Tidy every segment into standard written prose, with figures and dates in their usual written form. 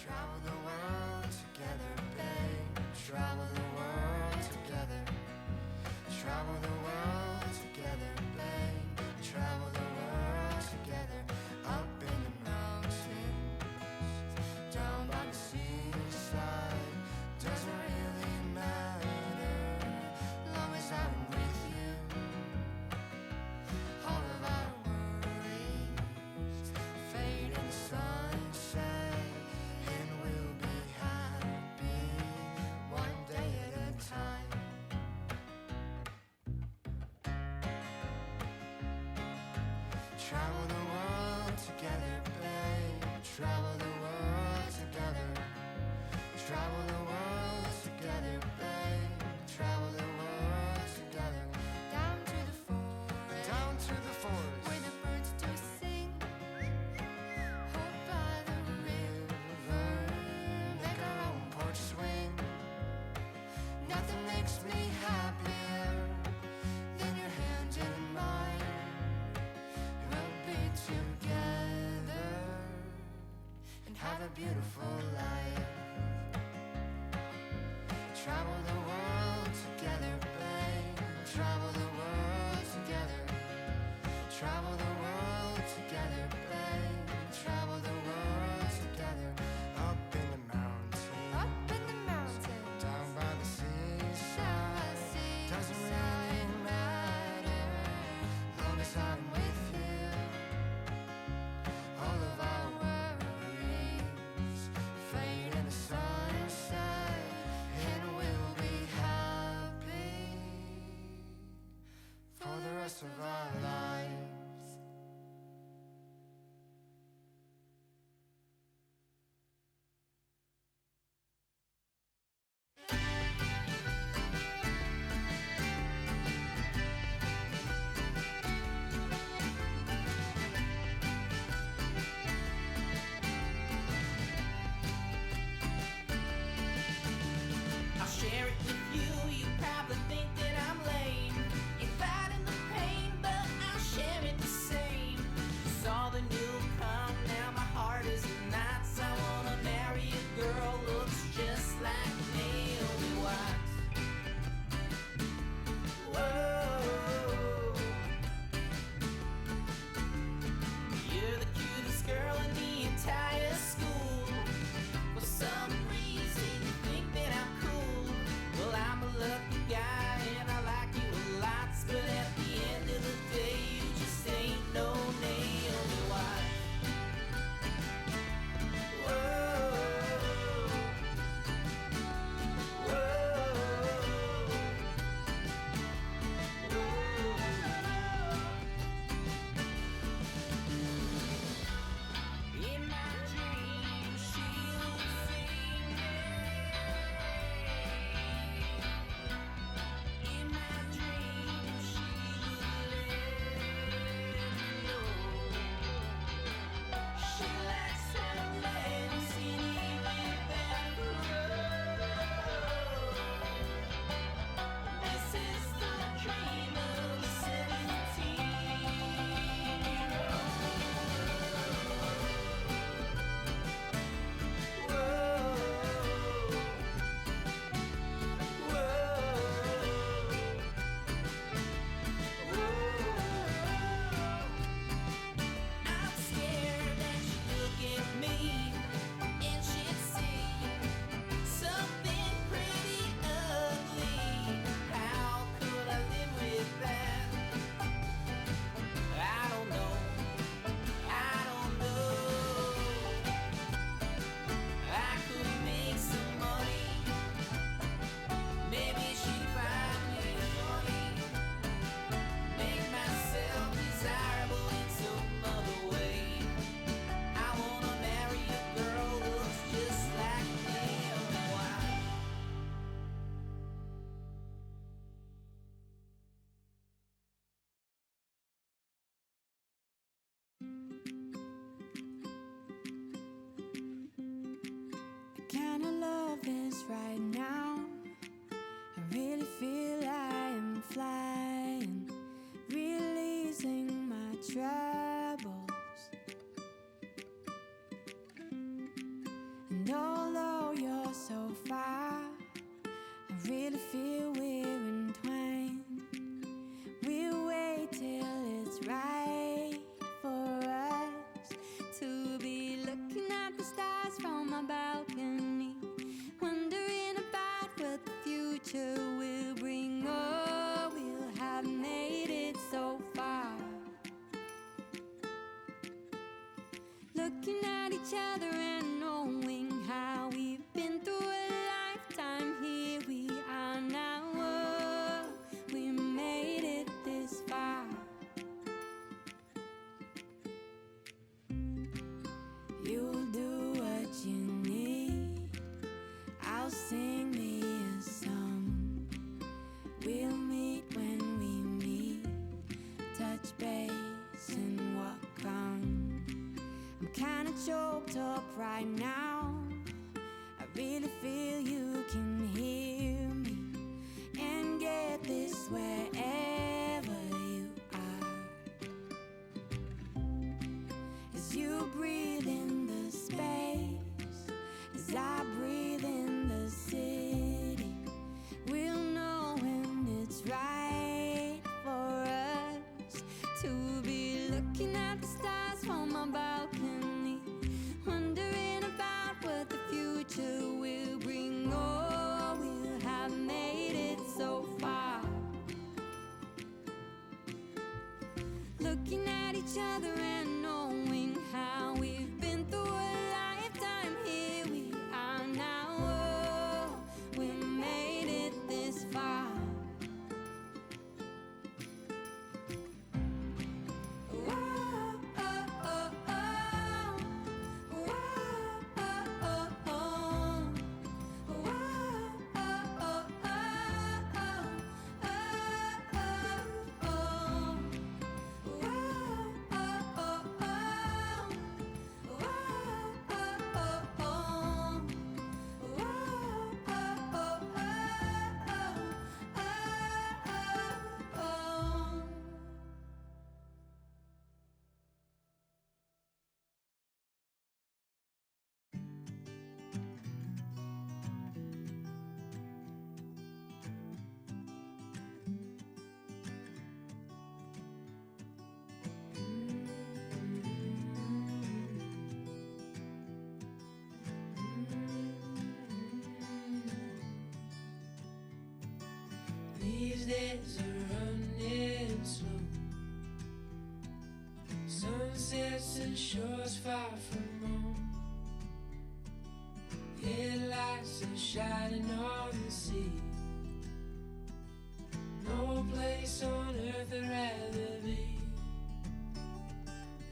Travel the world together, babe. Travel the world together. Travel the world together, babe. Travel the world together. Up in the mountains, down by the seaside. Doesn't really matter, long as I'm with you. All of our worries fade in the sunset, and we'll be happy one day at a time. Travel the world together, babe. Travel the world together. Travel the world together, babe. Travel the world together. Down to the forest, Down to the forest, where the birds do sing. Hold by the river, make our own porch swing. Nothing makes me happier than your hand in mine. We'll be together and have a beautiful life. Travel the world together, babe. Travel the world together. Travel the world together, babe. Travel the world together. Up in the mountains, up in the mountains, down by the seaside. down by the seaside. Doesn't really matter, long as I'm with you. All of our worries fade in the sunset, and we'll be happy for the rest of our lives. far. I really feel we're entwined. We'll wait till it's right for us to be looking at the stars from my balcony, wondering about what the future will bring. Oh, we'll have made it so far. Looking at each other and knowing how we've been through a lifetime. Here we are now. Oh, we made it this far. You'll do what you need. I'll sing me a song. We'll meet when we meet. Touch base and walk on. I'm kinda choked up right now. I really feel you can hear me and get this wherever you are. As you breathe in the space, as I breathe in the city, we'll know when it's right for us to be looking at the stars from my balcony, wondering about what the future will bring. Oh, we'll have made it so far. Looking at each other and knowing how we've been through a lifetime. Here we are now. Oh, we made it this far. These days are running slow. Sunsets and shores far from home. Headlights are shining on the sea. No place on earth I'd rather be.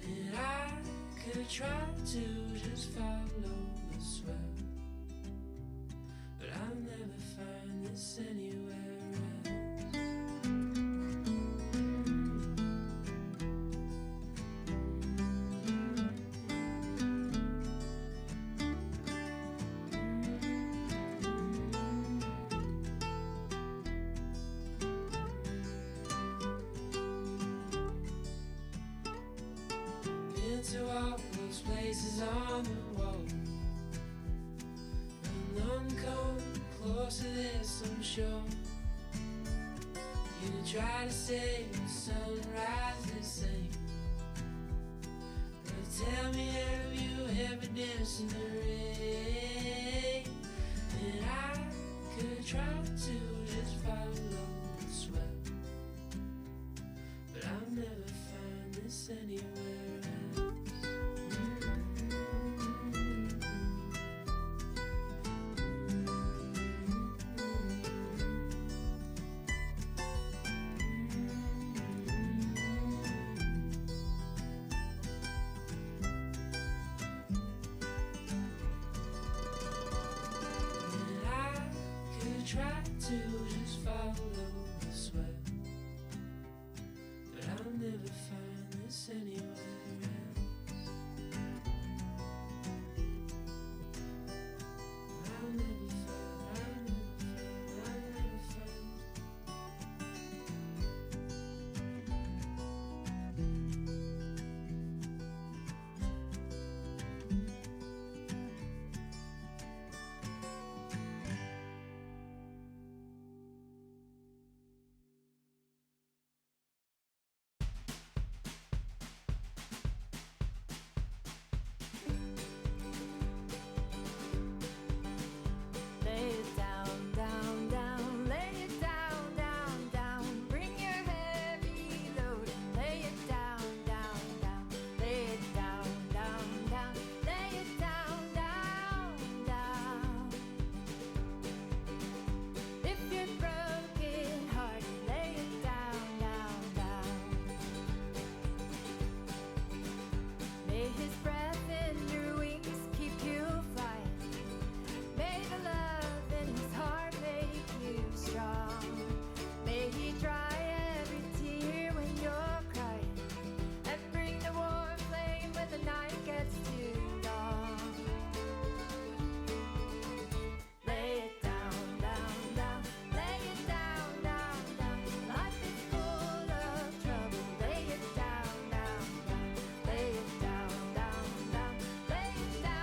And I could try to just follow the swell, but I'll never find this anywhere else. Been to all those places on the wall, and none come close to this, I'm sure. You try to say the sunrise the same, but tell me, have you ever danced in the rain? And I could try to just follow the sweat, but I'll never find this anywhere else. Try to